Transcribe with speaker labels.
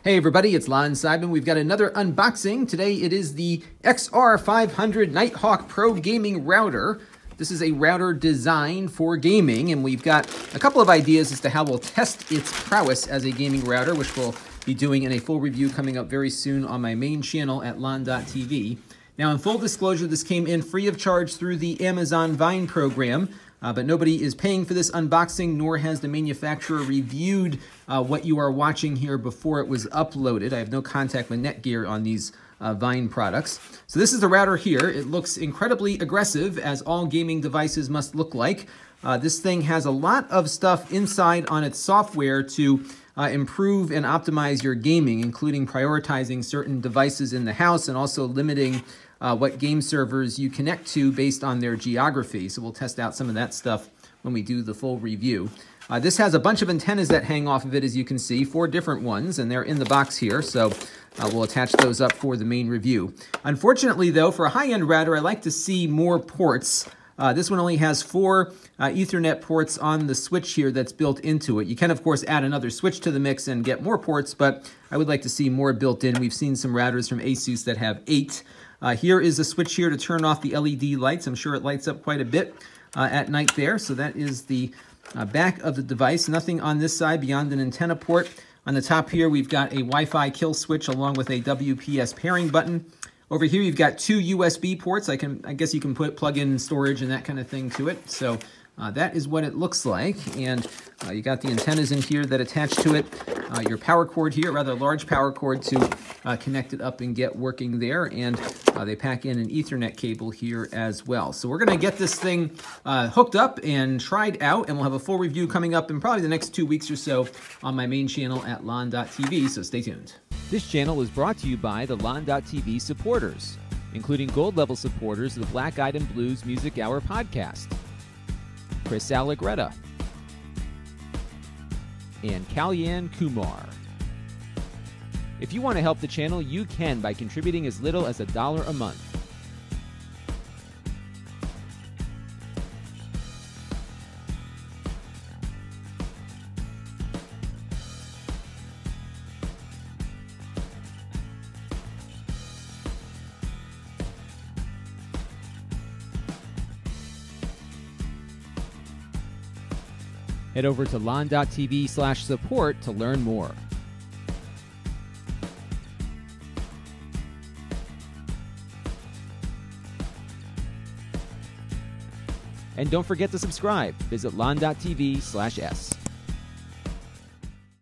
Speaker 1: Hey everybody, it's Lon Simon. We've got another unboxing. Today it is the XR500 Nighthawk Pro Gaming Router. This is a router designed for gaming, and we've got a couple of ideas as to how we'll test its prowess as a gaming router, which we'll be doing in a full review coming up very soon on my main channel at lon.tv. Now, in full disclosure, this came in free of charge through the Amazon Vine program. But nobody is paying for this unboxing, nor has the manufacturer reviewed what you are watching here before it was uploaded. I have no contact with NETGEAR on these Vine products. So this is the router here. It looks incredibly aggressive, as all gaming devices must look like. This thing has a lot of stuff inside on its software to improve and optimize your gaming, including prioritizing certain devices in the house and also limiting what game servers you connect to based on their geography. So we'll test out some of that stuff when we do the full review. This has a bunch of antennas that hang off of it, as you can see, 4 different ones, and they're in the box here, so we'll attach those up for the main review. Unfortunately, though, for a high-end router, I like to see more ports. This one only has 4 Ethernet ports on the switch here that's built into it. You can, of course, add another switch to the mix and get more ports, but I would like to see more built in. We've seen some routers from Asus that have 8. Here is a switch here to turn off the LED lights. I'm sure it lights up quite a bit at night there. So that is the back of the device. Nothing on this side beyond an antenna port. On the top here, we've got a Wi-Fi kill switch along with a WPS pairing button. Over here, you've got 2 USB ports. I guess you can plug in storage and that kind of thing to it. So that is what it looks like. And you got the antennas in here that attach to it. Your power cord here, rather large power cord to connect it up and get working there. And they pack in an Ethernet cable here as well. So we're going to get this thing hooked up and tried out, and we'll have a full review coming up in probably the next 2 weeks or so on my main channel at lon.tv, so stay tuned.
Speaker 2: This channel is brought to you by the lon.tv supporters, including gold level supporters of the Black Eyed and Blues Music Hour podcast, Chris Allegretta, and Kalyan Kumar. If you want to help the channel, you can by contributing as little as $1 a month. Head over to lon.tv/support to learn more. And don't forget to subscribe. Visit lon.tv/s.